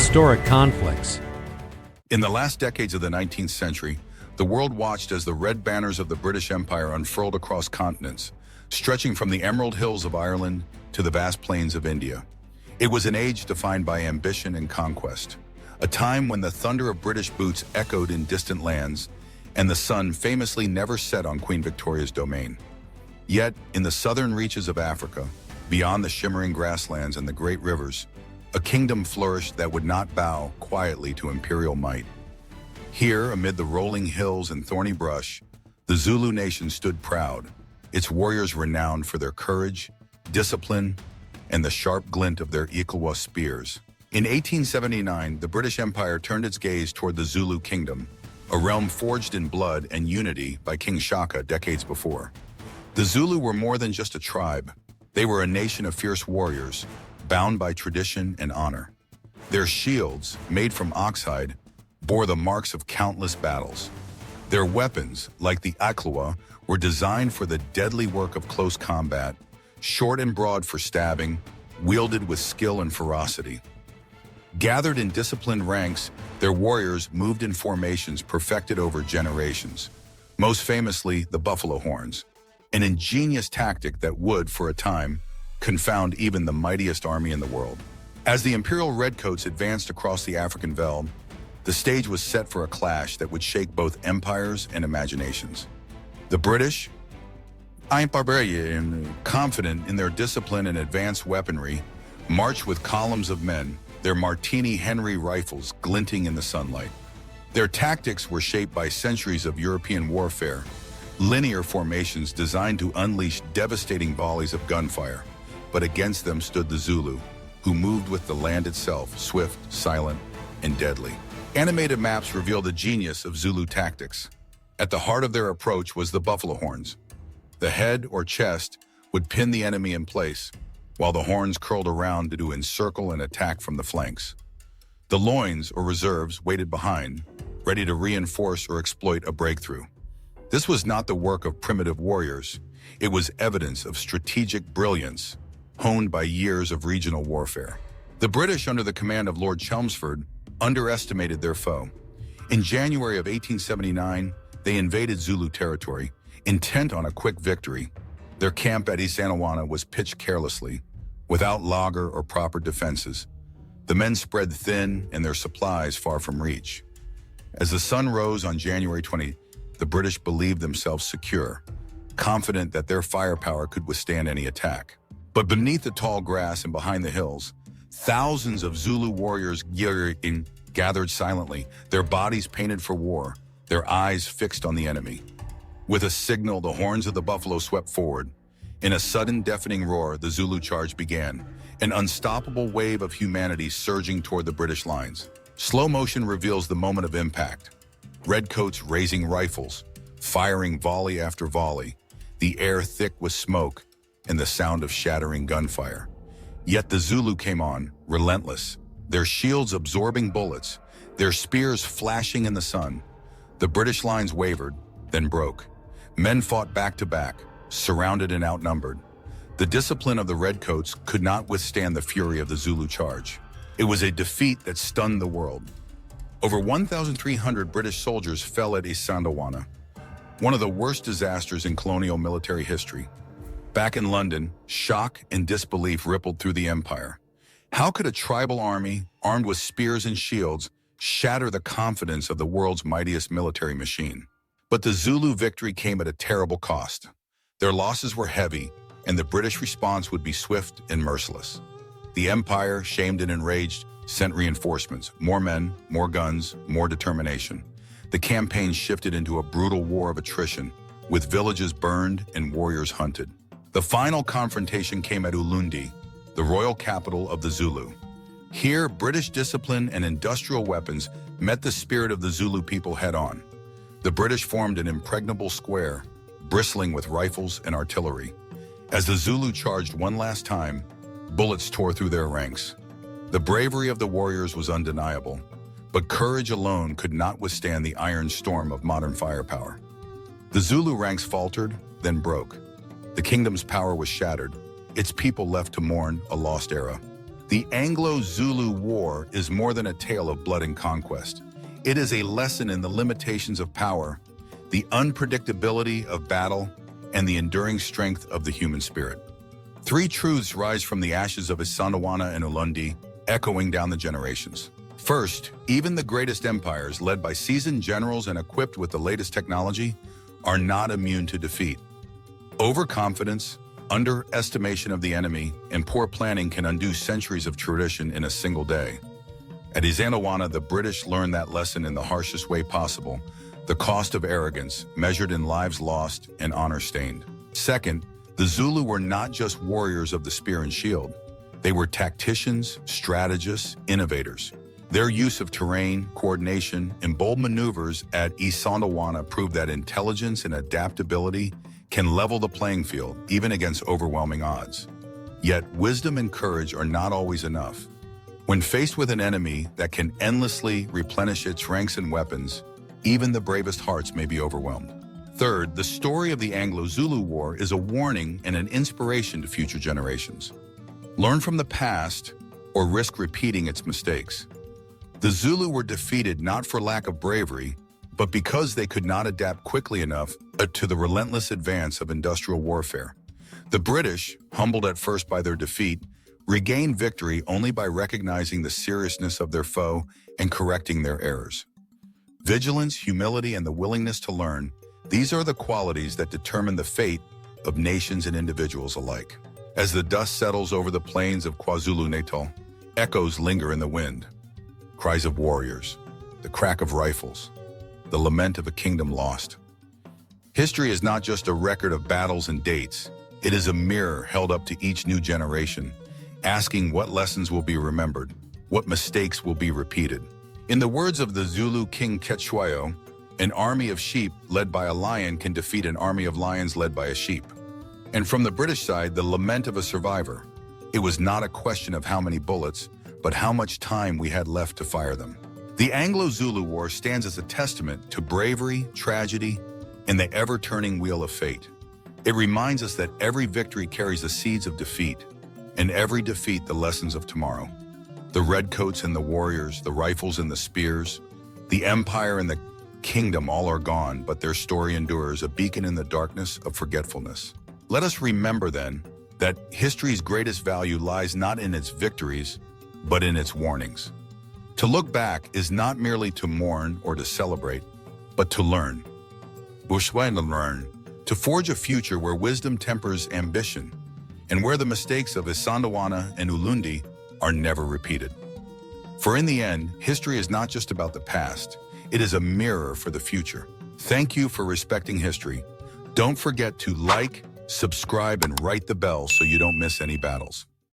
historic conflicts. In the last decades of the 19th century, the world watched as the red banners of the British Empire unfurled across continents, stretching from the Emerald Hills of Ireland to the vast plains of India. It was an age defined by ambition and conquest, a time when the thunder of British boots echoed in distant lands, and the sun famously never set on Queen Victoria's domain. Yet, in the southern reaches of Africa, beyond the shimmering grasslands and the great rivers, a kingdom flourished that would not bow quietly to imperial might. Here, amid the rolling hills and thorny brush, the Zulu nation stood proud, its warriors renowned for their courage, discipline, and the sharp glint of their Ikawa spears. In 1879, the British Empire turned its gaze toward the Zulu Kingdom, a realm forged in blood and unity by King Shaka decades before. The Zulu were more than just a tribe. They were a nation of fierce warriors, bound by tradition and honor. Their shields, made from oxhide, bore the marks of countless battles. Their weapons, like the akluwa, were designed for the deadly work of close combat, short and broad for stabbing, wielded with skill and ferocity. Gathered in disciplined ranks, their warriors moved in formations perfected over generations, most famously the buffalo horns, an ingenious tactic that would, for a time, confound even the mightiest army in the world. As the imperial redcoats advanced across the African veldt, the stage was set for a clash that would shake both empires and imaginations. The British, barbarian, confident in their discipline and advanced weaponry, marched with columns of men, their Martini Henry rifles glinting in the sunlight. Their tactics were shaped by centuries of European warfare, linear formations designed to unleash devastating volleys of gunfire. But against them stood the Zulu, who moved with the land itself, swift, silent, and deadly. Animated maps reveal the genius of Zulu tactics. At the heart of their approach was the buffalo horns. The head or chest would pin the enemy in place, while the horns curled around to encircle and attack from the flanks. The loins, or reserves, waited behind, ready to reinforce or exploit a breakthrough. This was not the work of primitive warriors. It was evidence of strategic brilliance, honed by years of regional warfare. The British, under the command of Lord Chelmsford, underestimated their foe. In January of 1879, they invaded Zulu territory, intent on a quick victory. Their camp at Isandlwana was pitched carelessly, without laager or proper defenses. The men spread thin and their supplies far from reach. As the sun rose on January 20, the British believed themselves secure, confident that their firepower could withstand any attack. But beneath the tall grass and behind the hills, thousands of Zulu warriors gathered silently, their bodies painted for war, their eyes fixed on the enemy. With a signal, the horns of the buffalo swept forward. In a sudden, deafening roar, the Zulu charge began, an unstoppable wave of humanity surging toward the British lines. Slow motion reveals the moment of impact. Redcoats raising rifles, firing volley after volley, the air thick with smoke and the sound of shattering gunfire. Yet the Zulu came on, relentless, their shields absorbing bullets, their spears flashing in the sun. The British lines wavered, then broke. Men fought back to back, surrounded and outnumbered. The discipline of the Redcoats could not withstand the fury of the Zulu charge. It was a defeat that stunned the world. Over 1,300 British soldiers fell at Isandlwana, one of the worst disasters in colonial military history. Back in London, shock and disbelief rippled through the empire. How could a tribal army, armed with spears and shields, shatter the confidence of the world's mightiest military machine? But the Zulu victory came at a terrible cost. Their losses were heavy, and the British response would be swift and merciless. The empire, shamed and enraged, sent reinforcements, more men, more guns, more determination. The campaign shifted into a brutal war of attrition, with villages burned and warriors hunted. The final confrontation came at Ulundi, the royal capital of the Zulu. Here, British discipline and industrial weapons met the spirit of the Zulu people head-on. The British formed an impregnable square, bristling with rifles and artillery. As the Zulu charged one last time, bullets tore through their ranks. The bravery of the warriors was undeniable, but courage alone could not withstand the iron storm of modern firepower. The Zulu ranks faltered, then broke. The kingdom's power was shattered, its people left to mourn a lost era. The Anglo-Zulu War is more than a tale of blood and conquest. It is a lesson in the limitations of power, the unpredictability of battle, and the enduring strength of the human spirit. Three truths rise from the ashes of Isandlwana and Ulundi, echoing down the generations. First, even the greatest empires, led by seasoned generals and equipped with the latest technology, are not immune to defeat. Overconfidence, underestimation of the enemy, and poor planning can undo centuries of tradition in a single day. At Isandlwana, the British learned that lesson in the harshest way possible, the cost of arrogance, measured in lives lost and honor stained. Second, the Zulu were not just warriors of the spear and shield. They were tacticians, strategists, innovators. Their use of terrain, coordination, and bold maneuvers at Isandlwana proved that intelligence and adaptability can level the playing field, even against overwhelming odds. Yet, wisdom and courage are not always enough. When faced with an enemy that can endlessly replenish its ranks and weapons, even the bravest hearts may be overwhelmed. Third, the story of the Anglo-Zulu War is a warning and an inspiration to future generations. Learn from the past or risk repeating its mistakes. The Zulu were defeated not for lack of bravery, but because they could not adapt quickly enough to the relentless advance of industrial warfare. The British, humbled at first by their defeat, regained victory only by recognizing the seriousness of their foe and correcting their errors. Vigilance, humility, and the willingness to learn, these are the qualities that determine the fate of nations and individuals alike. As the dust settles over the plains of KwaZulu-Natal, echoes linger in the wind. Cries of warriors, the crack of rifles, the lament of a kingdom lost. History is not just a record of battles and dates. It is a mirror held up to each new generation, asking what lessons will be remembered, what mistakes will be repeated. In the words of the Zulu king Cetshwayo, an army of sheep led by a lion can defeat an army of lions led by a sheep. And from the British side, the lament of a survivor. It was not a question of how many bullets, but how much time we had left to fire them. The Anglo-Zulu War stands as a testament to bravery, tragedy, and the ever-turning wheel of fate. It reminds us that every victory carries the seeds of defeat, and every defeat the lessons of tomorrow. The redcoats and the warriors, the rifles and the spears, the empire and the kingdom all are gone, but their story endures, a beacon in the darkness of forgetfulness. Let us remember then that history's greatest value lies not in its victories, but in its warnings. To look back is not merely to mourn or to celebrate, but to learn. To forge a future where wisdom tempers ambition, and where the mistakes of Isandlwana and Ulundi are never repeated. For in the end, history is not just about the past, it is a mirror for the future. Thank you for respecting history. Don't forget to like, subscribe, and write the bell so you don't miss any battles.